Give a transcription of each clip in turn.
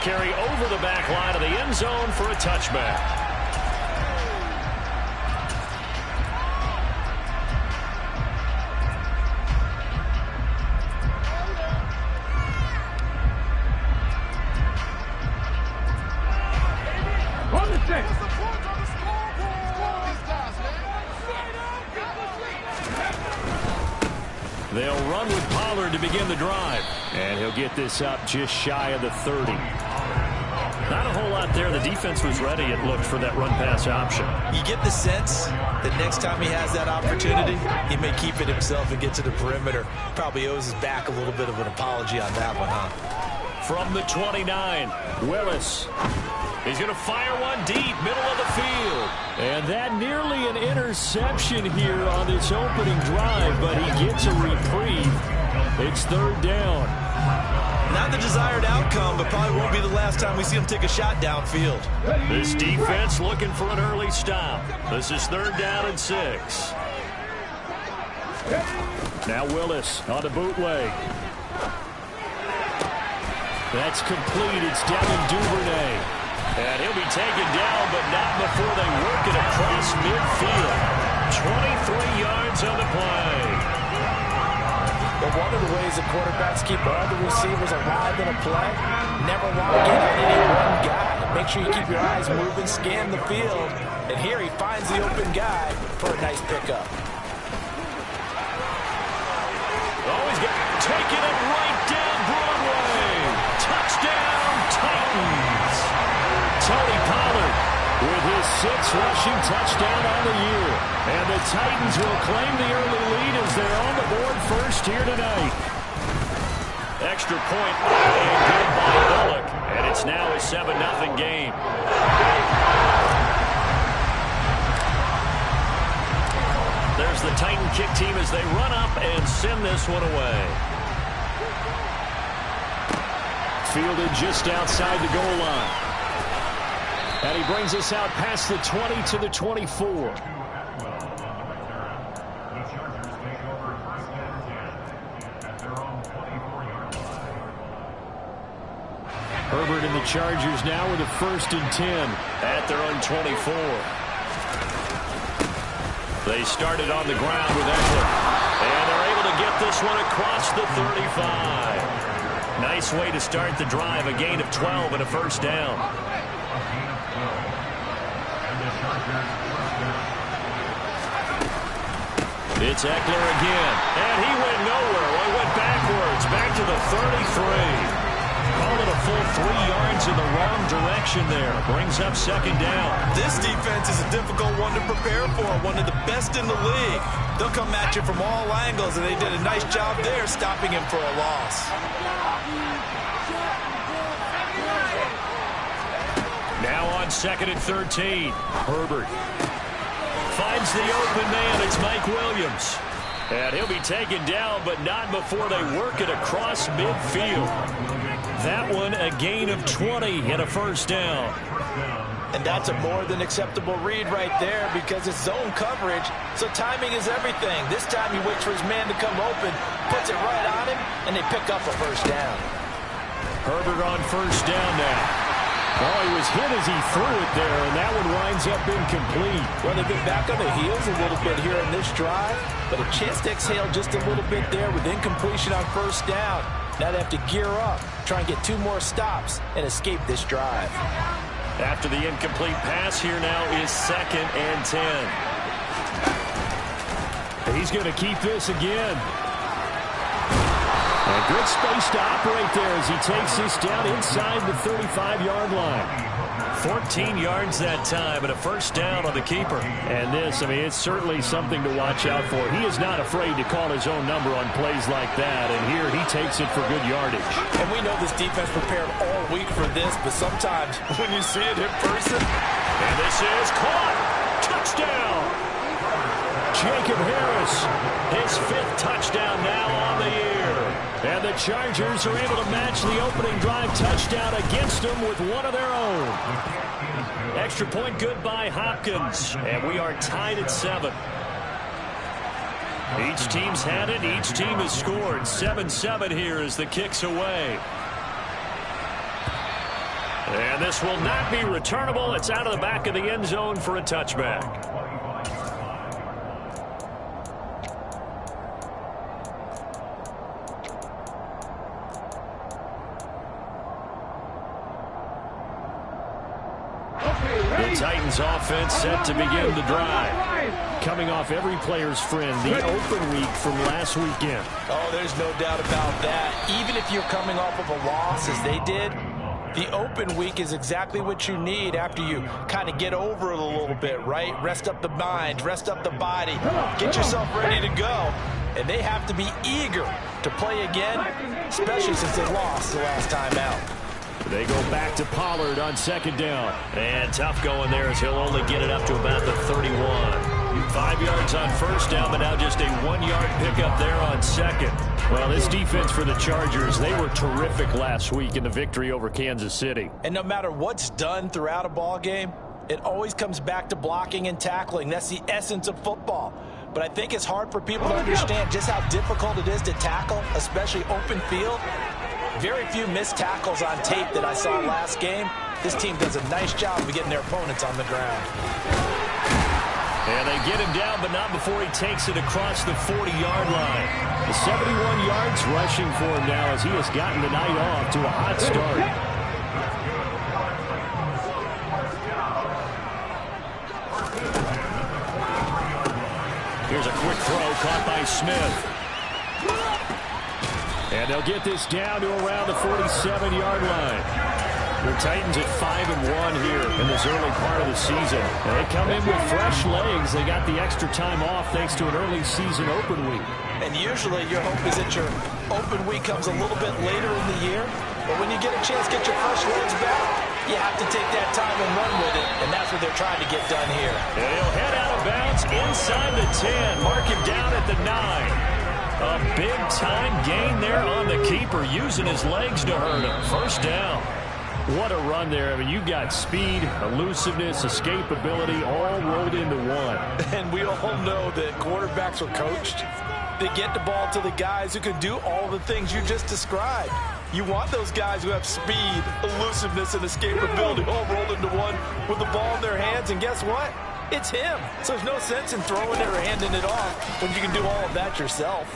carry over the back line of the end zone for a touchback. They'll run with Pollard to begin the drive. And he'll get this up just shy of the 30. Not a whole lot there. The defense was ready, it looked, for that run-pass option. You get the sense that next time he has that opportunity, he may keep it himself and get to the perimeter. Probably owes his back a little bit of an apology on that one, huh? From the 29, Willis. He's going to fire one deep, middle of the field. And that nearly an interception here on this opening drive, but he gets a reprieve. It's third down. Not the desired outcome, but probably won't be the last time we see him take a shot downfield. This defense looking for an early stop. This is third down and 6. Now Willis on the bootleg. That's complete. It's Devin Duvernay. And he'll be taken down, but not before they work it across midfield. 23 yards on the play. But one of the ways the quarterbacks keep all the receivers alive in a play, never lock in on any one guy. Make sure you keep your eyes moving, scan the field. And here he finds the open guy for a nice pickup. Always got taking it right down Broadway. Touchdown, Titans. Tony Pollard with his 6th rushing touchdown on the year. And the Titans will claim the early lead as they're on the board first here tonight. Extra point and good by Bullock. And it's now a 7-0 game. There's the Titan kick team as they run up and send this one away. Fielded just outside the goal line. And he brings us out past the 20 to the 24. Herbert and the Chargers now with a 1st and 10 at their own 24. They started on the ground with Eckler. And they're able to get this one across the 35. Nice way to start the drive. A gain of 12 and a 1st down. It's Eckler again. And he went nowhere. Well, he went backwards. Back to the 33. Call it a full 3 yards in the wrong direction there. Brings up 2nd down. This defense is a difficult one to prepare for. One of the best in the league. They'll come at you from all angles, and they did a nice job there stopping him for a loss. Now on 2nd and 13. Herbert finds the open man. It's Mike Williams. And he'll be taken down, but not before they work it across midfield. That one a gain of 20 and a 1st down. And that's a more than acceptable read right there because it's zone coverage, so timing is everything. This time he waits for his man to come open, puts it right on him, and they pick up a 1st down. Herbert on 1st down now. Well, he was hit as he threw it there, and that one winds up incomplete. Well, they've been back on the heels a little bit here in this drive, but a chance to exhale just a little bit there with incompletion on 1st down. Now they have to gear up, try and get 2 more stops, and escape this drive. After the incomplete pass, here now is 2nd and 10. He's going to keep this again. And good space to operate there as he takes this down inside the 35-yard line. 14 yards that time and a 1st down on the keeper. And this, I mean, it's certainly something to watch out for. He is not afraid to call his own number on plays like that. And here he takes it for good yardage. And we know this defense prepared all week for this, but sometimes when you see it in person. And this is caught. Touchdown. Jacob Harris, his 5th touchdown now on the year. And the Chargers are able to match the opening drive touchdown against them with one of their own. Extra point good by Hopkins. And we are tied at 7. Each team's had it. Each team has scored. 7-7 here as the kick's away. And this will not be returnable. It's out of the back of the end zone for a touchback. The Titans offense set to begin the drive. Coming off every player's friend, the open week from last weekend. Oh, there's no doubt about that. Even if you're coming off of a loss as they did, the open week is exactly what you need after you kind of get over it a little bit, right? Rest up the mind, rest up the body, get yourself ready to go. And they have to be eager to play again, especially since they lost the last time out. They go back to Pollard on second down. And tough going there as he'll only get it up to about the 31. 5 yards on first down, but now just a 1-yard pickup there on second. Well, this defense for the Chargers, they were terrific last week in the victory over Kansas City. And no matter what's done throughout a ball game, it always comes back to blocking and tackling. That's the essence of football. But I think it's hard for people to understand just how difficult it is to tackle, especially open field. Very few missed tackles on tape that I saw last game. This team does a nice job of getting their opponents on the ground. And they get him down, but not before he takes it across the 40-yard line. The 71 yards rushing for him now as he has gotten the night off to a hot start. Here's a quick throw caught by Smith. And they'll get this down to around the 47-yard line. The Titans at 5-1 here in this early part of the season. And they come in with fresh legs. They got the extra time off thanks to an early season open week. And usually your hope is that your open week comes a little bit later in the year. But when you get a chance to get your fresh legs back, you have to take that time and run with it. And that's what they're trying to get done here. And he'll head out of bounds inside the 10. Mark him down at the 9. A big-time gain there on the keeper, using his legs to hurt him. First down. What a run there. I mean, you've got speed, elusiveness, escapability, all rolled into one. And we all know that quarterbacks are coached. They get the ball to the guys who can do all the things you just described. You want those guys who have speed, elusiveness, and escapability all rolled into one with the ball in their hands. And guess what? It's him. So there's no sense in throwing it or handing it off when you can do all of that yourself.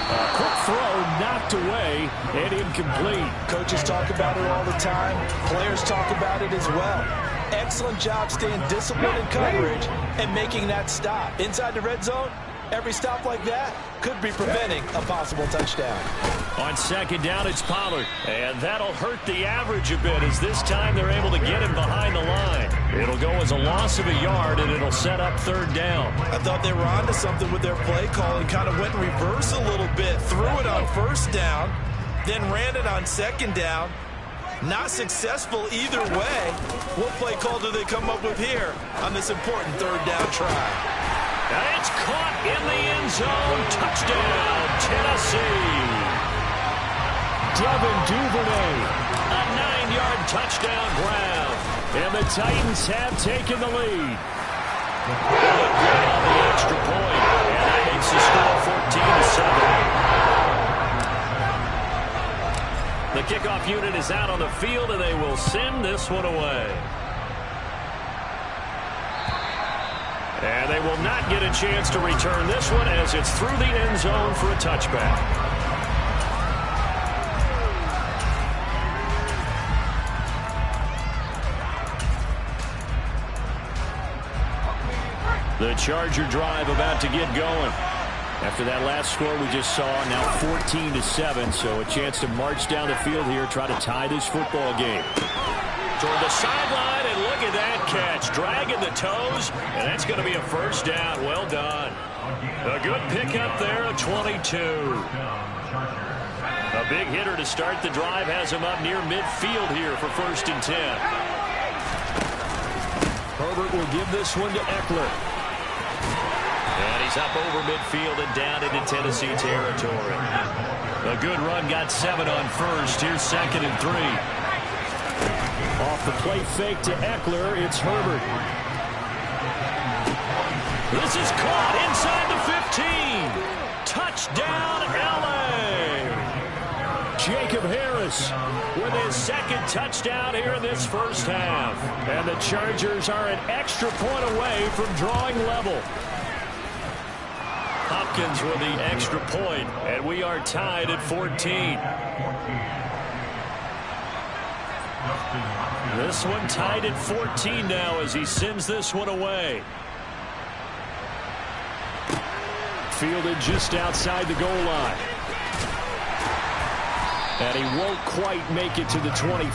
A quick throw knocked away and incomplete. Coaches talk about it all the time. Players talk about it as well. Excellent job staying disciplined in coverage and making that stop. Inside the red zone, every stop like that could be preventing a possible touchdown. On second down, it's Pollard. And that'll hurt the average a bit as this time they're able to get him behind the line. It'll go as a loss of a yard, and it'll set up third down. I thought they were onto something with their play call and kind of went in reverse a little bit. Threw it on first down, then ran it on second down. Not successful either way. What play call do they come up with here on this important third down try? And it's caught in the end zone. Touchdown, Tennessee. Devin Duvernay, a 9-yard touchdown grab. And the Titans have taken the lead. Look good on the extra point. And that makes the score 14-7. The kickoff unit is out on the field, and they will send this one away. And they will not get a chance to return this one as it's through the end zone for a touchback. The Charger drive about to get going. After that last score we just saw, now 14-7, so a chance to march down the field here, try to tie this football game. Toward the sideline, and look at that catch. Dragging the toes, and that's going to be a first down. Well done. A good pickup there, a 22. A big hitter to start the drive has him up near midfield here for 1st and 10. Herbert will give this one to Eckler. And he's up over midfield and down into Tennessee territory. A good run, got 7 on first. Here's 2nd and 3. Off the play fake to Eckler, it's Herbert. This is caught inside the 15. Touchdown, L.A. Jacob Harris with his second touchdown here in this first half. And the Chargers are an extra point away from drawing level. Hopkins with the extra point, and we are tied at 14. This one tied at 14 now as he sends this one away. Fielded just outside the goal line. And he won't quite make it to the 25.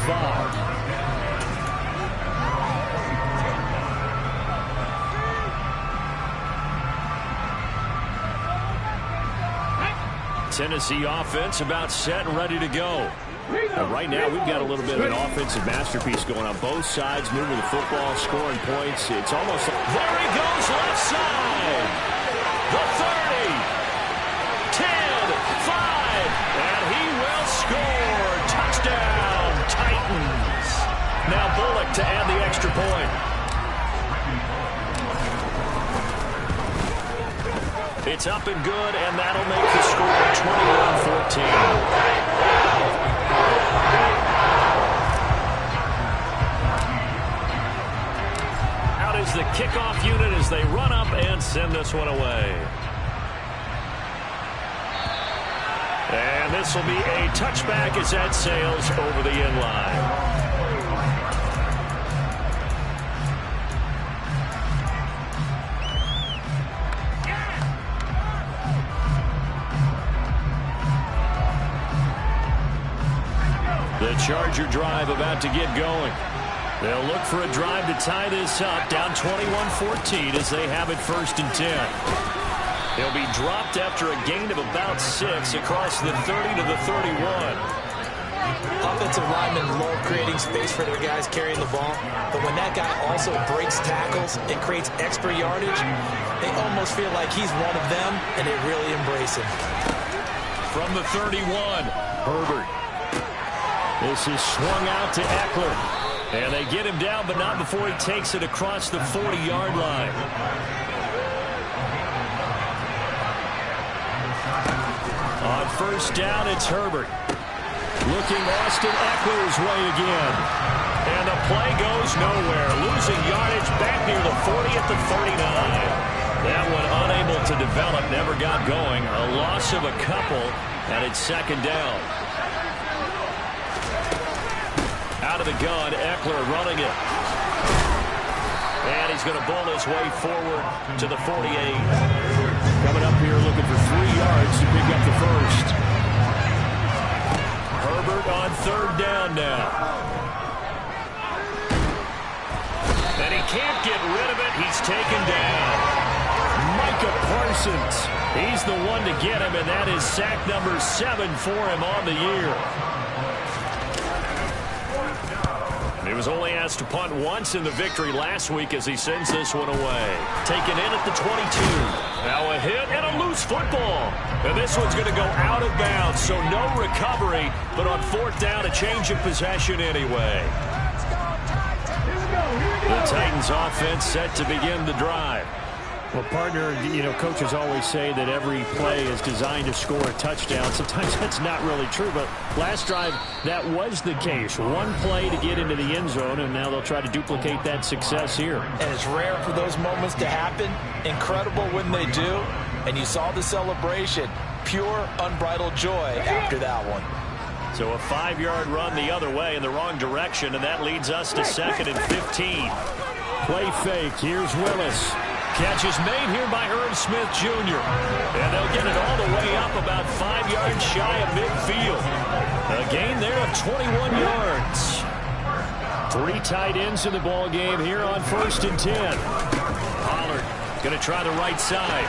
Tennessee offense about set and ready to go. Well, right now, we've got a little bit of an offensive masterpiece going on both sides, moving the football, scoring points. It's almost like... There he goes, left side. The 30. 10, 5. And he will score. Touchdown, Titans. Now Bullock to add the extra point. It's up and good, and that'll make the score 21-14. Out is the kickoff unit as they run up and send this one away. And this will be a touchback as that sails over the end line. The Charger drive about to get going. They'll look for a drive to tie this up, down 21-14 as they have it 1st and 10. They'll be dropped after a gain of about 6 across the 30 to the 31. Offensive linemen love creating space for their guys carrying the ball, but when that guy also breaks tackles and creates extra yardage, they almost feel like he's one of them, and they really embrace him. From the 31, Herbert. This is swung out to Eckler. And they get him down, but not before he takes it across the 40-yard line. On 1st down, it's Herbert. Looking Austin Eckler's way again. And the play goes nowhere. Losing yardage back near the 40 at the 39. That one unable to develop, never got going. A loss of a couple, and it's 2nd down. Out of the gun, Eckler running it. And he's going to bull his way forward to the 48. Coming up here looking for 3 yards to pick up the first. Herbert on 3rd down now. And he can't get rid of it. He's taken down. Micah Parsons. He's the one to get him, and that is sack number 7 for him on the year. He was only asked to punt once in the victory last week as he sends this one away. Taken in at the 22. Now a hit and a loose football. And this one's going to go out of bounds, so no recovery, but on 4th down, a change of possession anyway. The Titans offense set to begin the drive. Well, partner, you know, coaches always say that every play is designed to score a touchdown. Sometimes that's not really true, but last drive, that was the case. One play to get into the end zone, and now they'll try to duplicate that success here. And it's rare for those moments to happen. Incredible when they do. And you saw the celebration. Pure, unbridled joy after that one. So a 5-yard run the other way in the wrong direction, and that leads us to 2nd and 15. Play fake. Here's Willis. Catch is made here by Herb Smith Jr. And they'll get it all the way up about 5 yards shy of midfield. A gain there of 21 yards. 3 tight ends in the ball game here on 1st and 10. Pollard going to try the right side.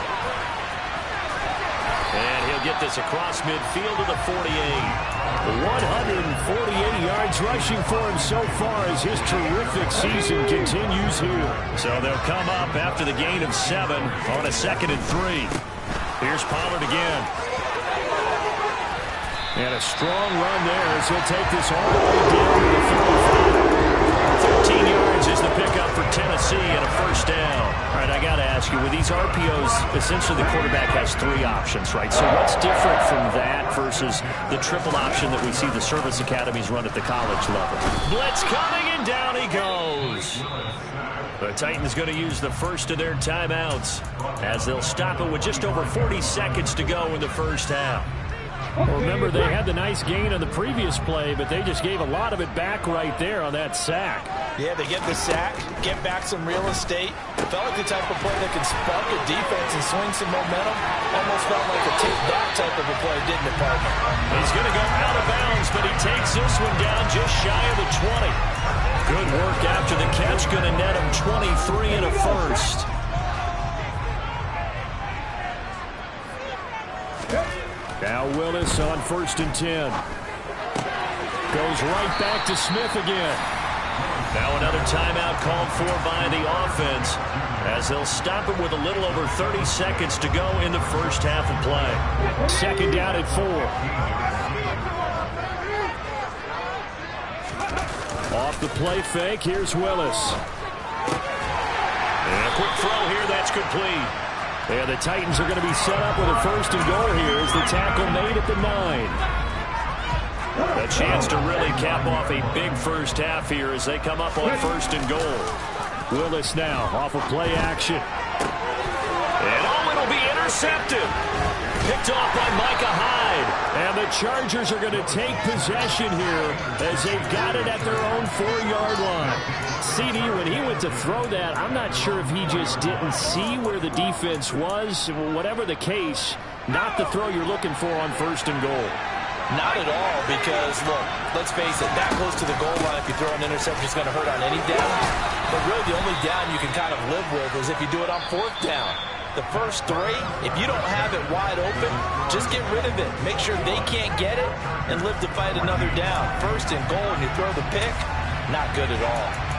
And he'll get this across midfield to the 48. 148 yards rushing for him so far as his terrific season continues here. So they'll come up after the gain of 7 on a 2nd and 3. Here's Pollard again. And a strong run there as he'll take this all the way down to the 35. 13 yards is the pickup for Tennessee and a first down. All right, I got to ask you, with these RPOs, essentially the quarterback has 3 options, right? So what's different from that versus the triple option that we see the service academies run at the college level? Blitz coming, and down he goes. The Titans going to use the first of their timeouts as they'll stop it with just over 40 seconds to go in the first half. Well, remember, they had the nice gain on the previous play, but they just gave a lot of it back right there on that sack. Yeah, they get the sack, get back some real estate. Felt like the type of play that can spark a defense and swing some momentum. Almost felt like a take-back type of a play, didn't it, partner? He's going to go out of bounds, but he takes this one down just shy of the 20. Good work after the catch, going to net him 23 and a first. Now Willis on 1st and 10. Goes right back to Smith again. Now another timeout called for by the offense as they'll stop it with a little over 30 seconds to go in the first half of play. Second down at 4. Off the play fake, here's Willis. And a quick throw here, that's complete. Yeah, the Titans are going to be set up with a 1st and goal here as the tackle made at the 9. A chance to really cap off a big first half here as they come up on 1st and goal. Willis now off of play action. And it'll be intercepted. Picked off by Micah Hyde. And the Chargers are going to take possession here as they've got it at their own 4-yard line. CD, when he went to throw that, I'm not sure if he just didn't see where the defense was. Whatever the case, not the throw you're looking for on 1st and goal. Not at all, because, look, let's face it, that close to the goal line, if you throw an interception, it's going to hurt on any down. But really, the only down you can kind of live with is if you do it on 4th down. The first 3, if you don't have it wide open, just get rid of it. Make sure they can't get it and live to fight another down. 1st and goal, and you throw the pick, not good at all.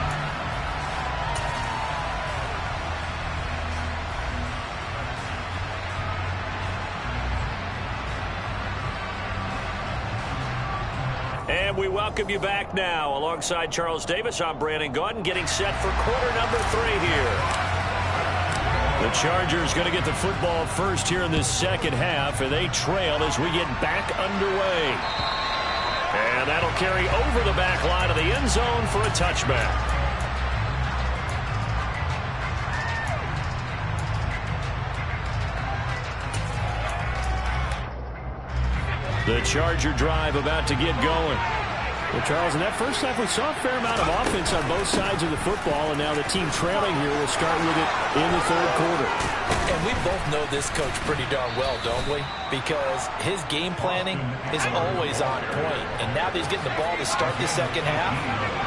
And we welcome you back now. Alongside Charles Davis, I'm Brandon Gaudin, getting set for quarter number 3 here. The Chargers going to get the football first here in this second half, and they trail as we get back underway. And that'll carry over the back line of the end zone for a touchback. The Charger drive about to get going. Well, Charles, in that first half, we saw a fair amount of offense on both sides of the football, and now the team trailing here will start with it in the 3rd quarter. And we both know this coach pretty darn well, don't we? Because his game planning is always on point. And now that he's getting the ball to start the second half,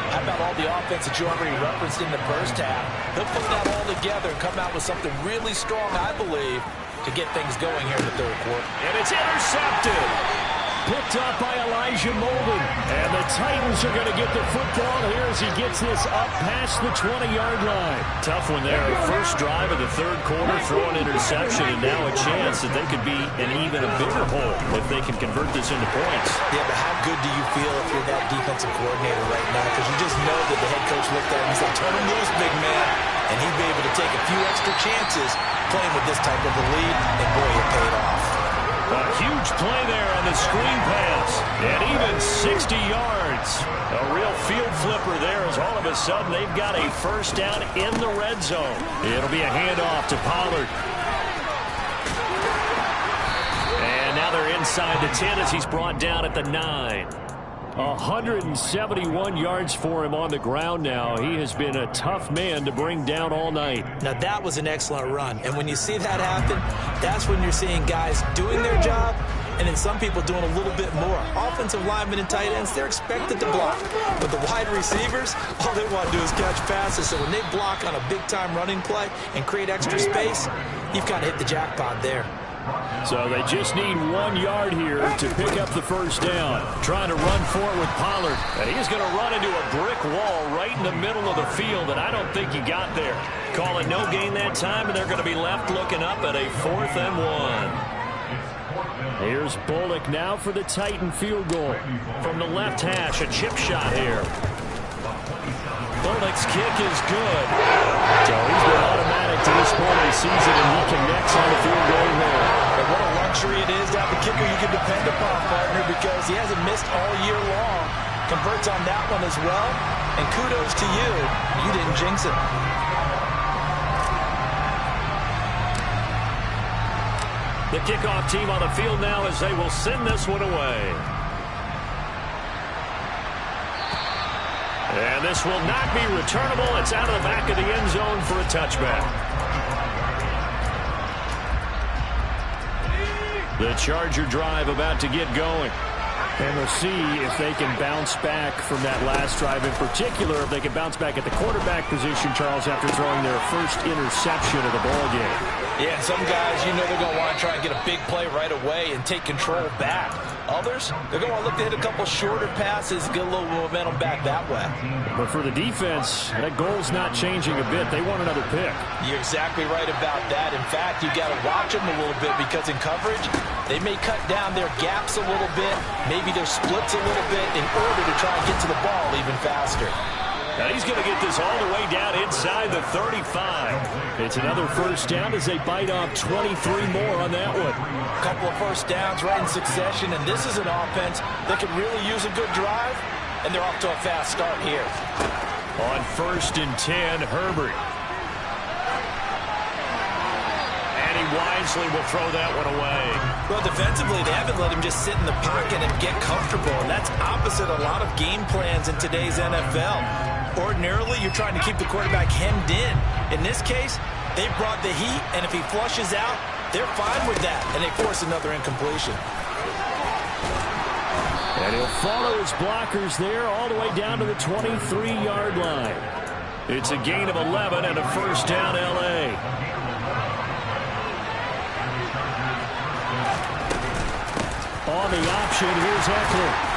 how about all the offense that you already referenced in the first half? He'll put that all together and come out with something really strong, I believe, to get things going here in the 3rd quarter. And it's intercepted. Picked up by Elijah Molden. And the Titans are going to get the football here as he gets this up past the 20-yard line. Tough one there. First drive of the 3rd quarter, throw an interception, and now a chance that they could be in even a bigger hole if they can convert this into points. Yeah, but how good do you feel if you're that defensive coordinator right now? Because you just know that the head coach looked at him and said, turn him loose, big man. And he'd be able to take a few extra chances playing with this type of a lead, and boy, it paid off. A huge play there on the screen pass, and even 60 yards. A real field flipper there as all of a sudden they've got a first down in the red zone. It'll be a handoff to Pollard. And now they're inside the 10 as he's brought down at the 9. 171 yards for him on the ground now. He has been a tough man to bring down all night. Now, that was an excellent run. And when you see that happen, that's when you're seeing guys doing their job and then some people doing a little bit more. Offensive linemen and tight ends, they're expected to block. But the wide receivers, all they want to do is catch passes. So when they block on a big-time running play and create extra space, you've kind of hit the jackpot there. So they just need 1 yard here to pick up the first down. Trying to run for it with Pollard. And he's going to run into a brick wall right in the middle of the field, and I don't think he got there. Call it no gain that time, and they're going to be left looking up at a 4th and 1. Here's Bullock now for the Titan field goal. From the left hash, a chip shot here. Oleg's kick is good. So he's been automatic to this point of the season, and he connects on the field goal there. And what a luxury it is to have a kicker you can depend upon, partner, because he hasn't missed all year long. Converts on that one as well. And kudos to you. You didn't jinx it. The kickoff team on the field now as they will send this one away. And this will not be returnable. It's out of the back of the end zone for a touchback. The Charger drive about to get going. And we'll see if they can bounce back from that last drive. In particular, if they can bounce back at the quarterback position, Charles, after throwing their first interception of the ballgame. Yeah, some guys, you know they're going to want to try and get a big play right away and take control back. Others, they're going to want to look to hit a couple shorter passes, get a little momentum back that way. But for the defense, that goal's not changing a bit. They want another pick. You're exactly right about that. In fact, you got to watch them a little bit because in coverage, they may cut down their gaps a little bit, maybe their splits a little bit in order to try and get to the ball even faster. Now he's going to get this all the way down inside the 35. It's another first down as they bite off 23 more on that one. A couple of first downs right in succession, and this is an offense that could really use a good drive, and they're off to a fast start here. On 1st and 10, Herbert. And he wisely will throw that one away. Well, defensively, they haven't let him just sit in the pocket and get comfortable, and that's opposite a lot of game plans in today's NFL. Ordinarily, you're trying to keep the quarterback hemmed in. In this case, they brought the heat, and if he flushes out, they're fine with that, and they force another incompletion. And he'll follow his blockers there all the way down to the 23-yard line. It's a gain of 11 and a first down, L.A. On the option, here's Eckler.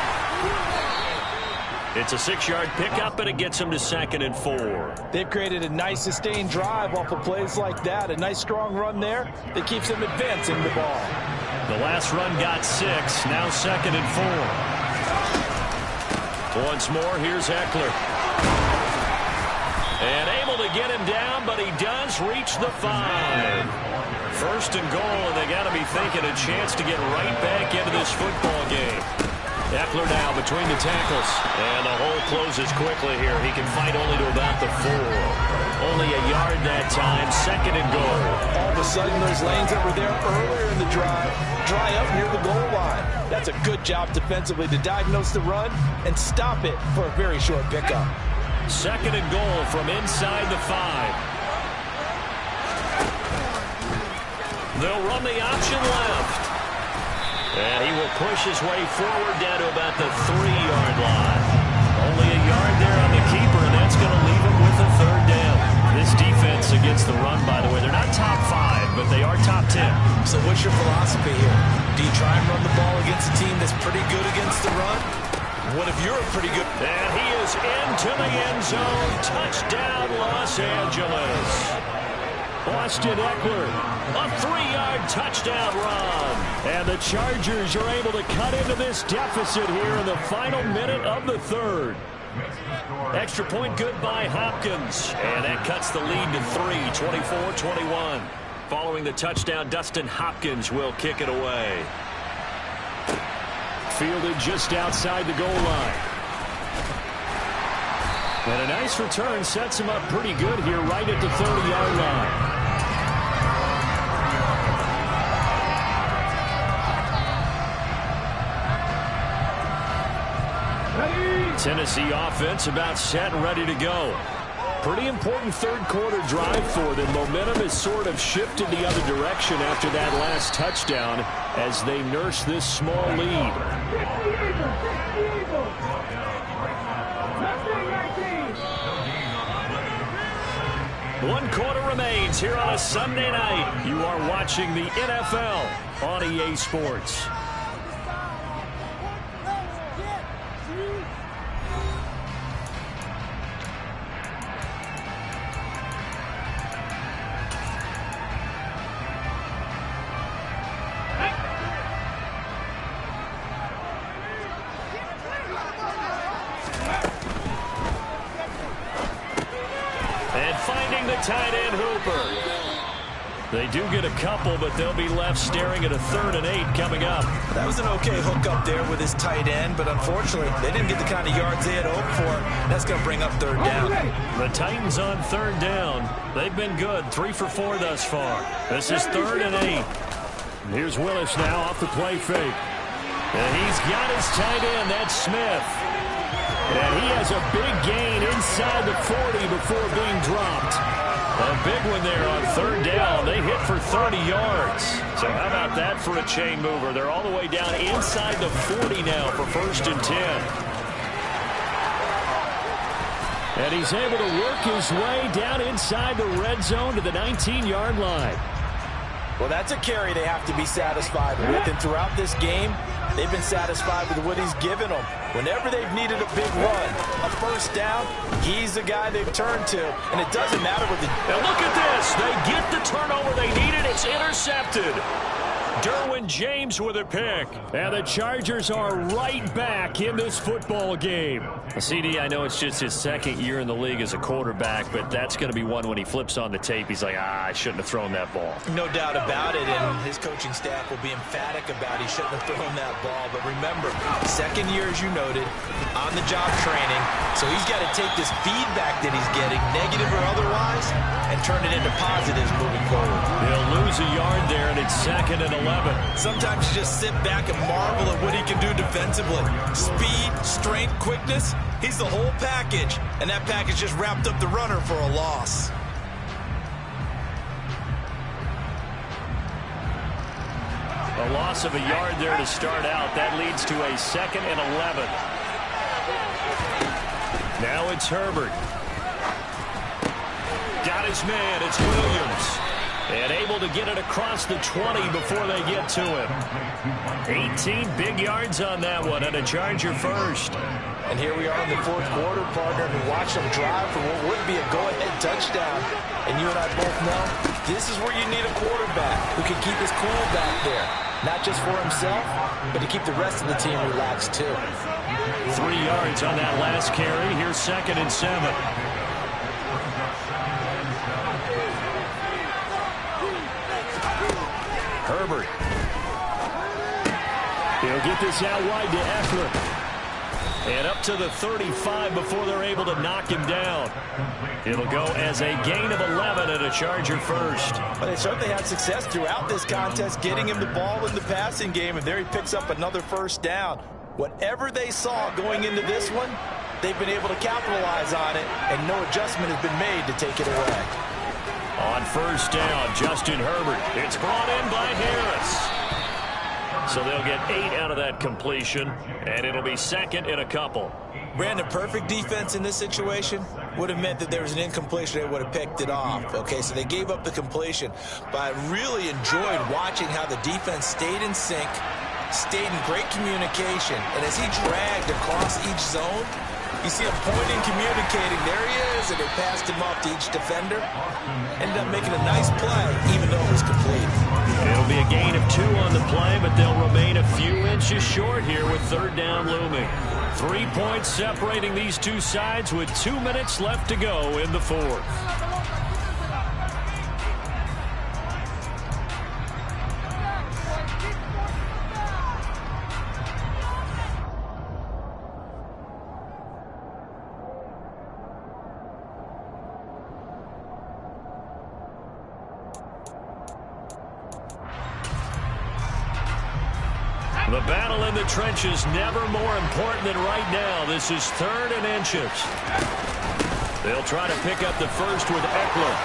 It's a 6-yard pickup, and it gets him to 2nd and 4. They've created a nice sustained drive off of plays like that. A nice strong run there that keeps them advancing the ball. The last run got 6. Now 2nd and 4. Once more, here's Eckler. And able to get him down, but he does reach the 5. 1st and goal, and they got to be thinking a chance to get right back into this football game. Eckler now between the tackles. And the hole closes quickly here. He can fight only to about the 4. Only a yard that time. 2nd and goal. All of a sudden, those lanes that were there earlier in the drive dry up near the goal line. That's a good job defensively to diagnose the run and stop it for a very short pickup. 2nd and goal from inside the 5. They'll run the option left. And he will push his way forward down to about the 3-yard line. Only a yard there on the keeper, and that's going to leave him with a 3rd down. This defense against the run, by the way, they're not top 5, but they are top 10. So what's your philosophy here? Do you try and run the ball against a team that's pretty good against the run? What if you're pretty good? And he is into the end zone. Touchdown, Los Angeles. Austin Eckler, a 3-yard touchdown run. And the Chargers are able to cut into this deficit here in the final minute of the 3rd. Extra point good by Hopkins. And that cuts the lead to 3, 24-21. Following the touchdown, Dustin Hopkins will kick it away. Fielded just outside the goal line. And a nice return sets him up pretty good here right at the 30-yard line. Tennessee offense about set and ready to go. Pretty important 3rd quarter drive for them. Momentum has sort of shifted the other direction after that last touchdown as they nurse this small lead. One quarter remains here on a Sunday night. You are watching the NFL on EA Sports. the tight end, Hooper. They do get a couple, but they'll be left staring at a 3rd and 8 coming up. That was an okay hook up there with his tight end, but unfortunately, they didn't get the kind of yards they had hoped for. That's going to bring up 3rd down. The Titans on 3rd down. They've been good, 3 for 4 thus far. This is 3rd and 8. Here's Willis now off the play fake. And he's got his tight end, that's Smith. And he has a big gain inside the 40 before being dropped. A big one there on 3rd down. They hit for 30 yards. So how about that for a chain mover? They're all the way down inside the 40 now for 1st and 10. And he's able to work his way down inside the red zone to the 19-yard line. Well, that's a carry they have to be satisfied with. And throughout this game, they've been satisfied with what he's given them. Whenever they've needed a big run, a 1st down, he's the guy they've turned to. And it doesn't matter what the... Now look at this. They get the turnover they needed. It's intercepted. Derwin James with a pick. And the Chargers are right back in this football game. CD, I know it's just his 2nd year in the league as a quarterback, but that's going to be one when he flips on the tape. He's like, I shouldn't have thrown that ball. No doubt about it, and his coaching staff will be emphatic about he shouldn't have thrown that ball. But remember, 2nd year, as you noted, on-the-job training, so he's got to take this feedback that he's getting, negative or otherwise, and turn it into positives moving forward. He'll lose a yard there, and it's 2nd and 11. Sometimes you just sit back and marvel at what he can do defensively. Speed, strength, quickness, he's the whole package. And that package just wrapped up the runner for a loss. A loss of a yard there to start out. That leads to a 2nd and 11. Now it's Herbert. Got his man. It's Williams. And able to get it across the 20 before they get to him. 18 big yards on that one, and a Charger first. And here we are in the 4th quarter, partner, and watch them drive for what would be a go-ahead touchdown. And you and I both know this is where you need a quarterback who can keep his cool back there. Not just for himself, but to keep the rest of the team relaxed, too. 3 yards on that last carry. Here's 2nd and 7. Herbert. He'll get this out wide to Eckler. And up to the 35 before they're able to knock him down. It'll go as a gain of 11 and a Charger first. But they certainly had success throughout this contest, getting him the ball in the passing game, and there he picks up another 1st down. Whatever they saw going into this one, they've been able to capitalize on it, and no adjustment has been made to take it away. On 1st down, Justin Herbert. It's brought in by Harris. So they'll get 8 out of that completion, and it'll be 2nd and a couple. Brandon, perfect defense in this situation would have meant that there was an incompletion. They would have picked it off. Okay, so they gave up the completion. But I really enjoyed watching how the defense stayed in sync, stayed in great communication. And as he dragged across each zone, you see him pointing, communicating. There he is, and they passed him off to each defender. Ended up making a nice play, even though it was complete. It'll be a gain of 2 on the play, but they'll remain a few inches short here with 3rd down looming. 3 points separating these two sides with 2 minutes left to go in the 4th. The battle in the trenches never more important than right now. This is 3rd and inches. They'll try to pick up the first with Eckler.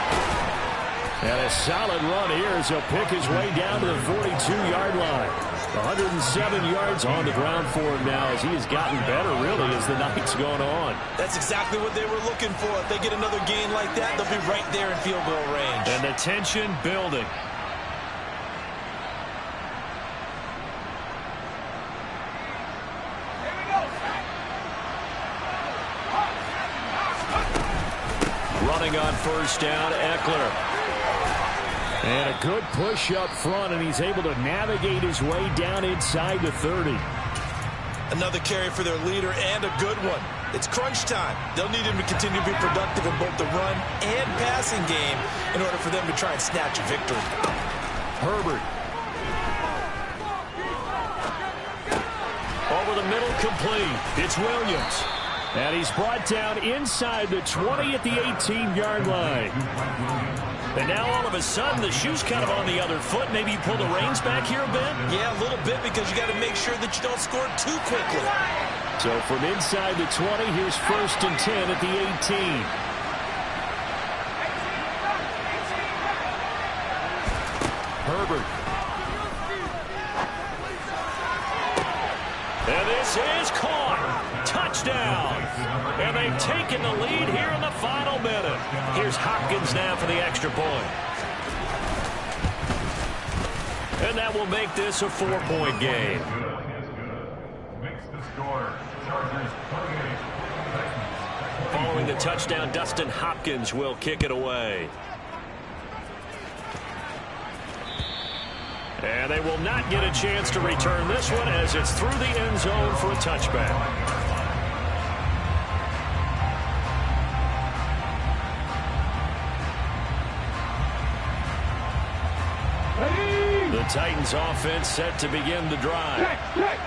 And a solid run here as he'll pick his way down to the 42-yard line. 107 yards on the ground for him now as he has gotten better, really, as the night's gone on. That's exactly what they were looking for. If they get another gain like that, they'll be right there in field goal range. And the tension building. Running on 1st down, Eckler. And a good push up front, and he's able to navigate his way down inside the 30. Another carry for their leader, and a good one. It's crunch time. They'll need him to continue to be productive in both the run and passing game in order for them to try and snatch a victory. Herbert. Over the middle, complete. It's Williams. And he's brought down inside the 20 at the 18-yard line. And now all of a sudden the shoe's kind of on the other foot. Maybe you pull the reins back here a bit? Yeah, a little bit, because you got to make sure that you don't score too quickly. So from inside the 20, here's 1st and 10 at the 18. Herbert. And this is caught. Touchdown. And they've taken the lead here in the final minute. Here's Hopkins now for the extra point. And that will make this a 4-point game. Makes the score. Chargers 28. Following the touchdown, Dustin Hopkins will kick it away. And they will not get a chance to return this one as it's through the end zone for a touchback. The Titans offense set to begin the drive.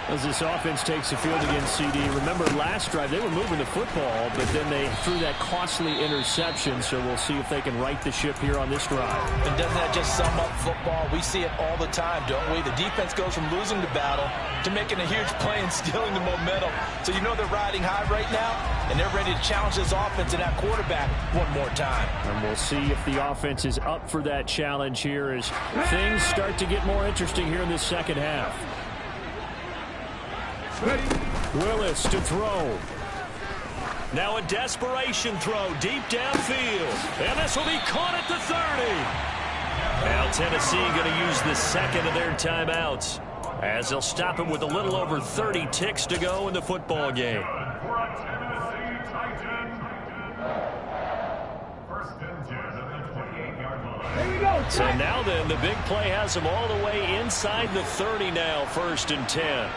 As this offense takes the field against CD, remember last drive they were moving the football, but then they threw that costly interception, so we'll see if they can right the ship here on this drive. And doesn't that just sum up football? We see it all the time, don't we? The defense goes from losing the battle to making a huge play and stealing the momentum. So you know they're riding high right now, and they're ready to challenge this offense and that quarterback one more time. And we'll see if the offense is up for that challenge here as things start to get more interesting here in this second half. Willis to throw. Now a desperation throw deep downfield. And this will be caught at the 30. Now Tennessee going to use the second of their timeouts as they'll stop him with a little over 30 ticks to go in the football game. So now then, the big play has them all the way inside the 30 now, 1st and 10.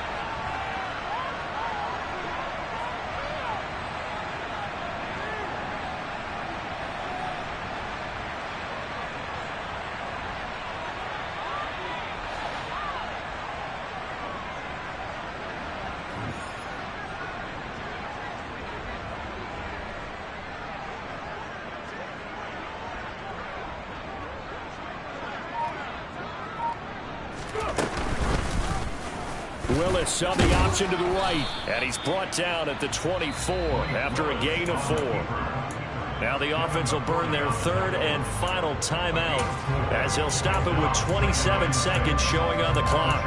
Willis on the option to the right, and he's brought down at the 24 after a gain of 4. Now the offense will burn their 3rd and final timeout as he'll stop it with 27 seconds showing on the clock.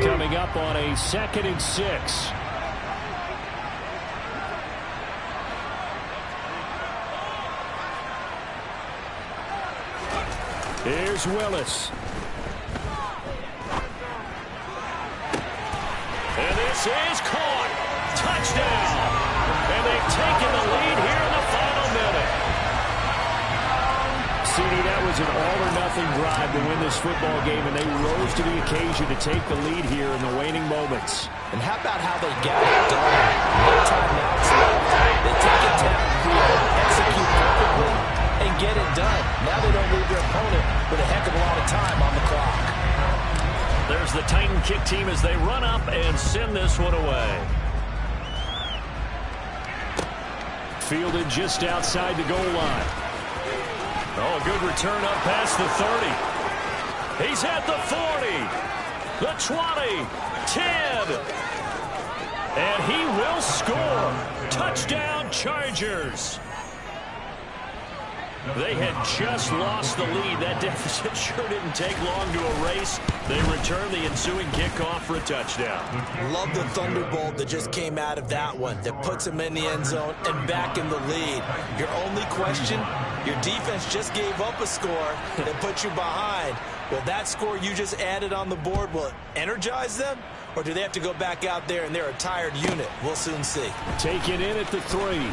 Coming up on a 2nd and 6. Here's Willis. And this is caught. Touchdown. And they've taken the lead here in the final minute. CD, that was an all-or-nothing drive to win this football game, and they rose to the occasion to take the lead here in the waning moments. And how about how they got it done? No timeouts left. They take it downfield, execute perfectly, and get it done. Now they don't leave their opponent with a heck of a lot of time on the clock. There's the Titan kick team as they run up and send this one away. Fielded just outside the goal line. Oh, a good return up past the 30. He's at the 40, the 20, 10. And he will score. Touchdown, Chargers. They had just lost the lead. That deficit sure didn't take long to erase. They return the ensuing kickoff for a touchdown. Love the thunderbolt that just came out of that one that puts them in the end zone and back in the lead. Your only question, your defense just gave up a score that put you behind. Will that score you just added on the board, will it energize them? Or do they have to go back out there and they're a tired unit? We'll soon see. Take it in at the 3.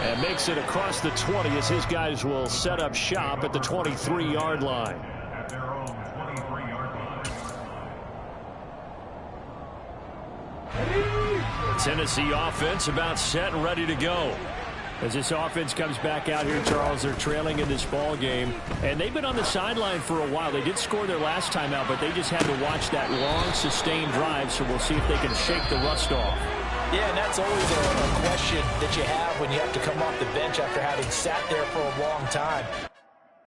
And makes it across the 20 as his guys will set up shop at the 23-yard line. At their own 23-yard line. Tennessee offense about set and ready to go. As this offense comes back out here, Charles, they're trailing in this ball game. And they've been on the sideline for a while. They did score their last time out, but they just had to watch that long, sustained drive. So we'll see if they can shake the rust off. Yeah, and that's always a question that you have when you have to come off the bench after having sat there for a long time.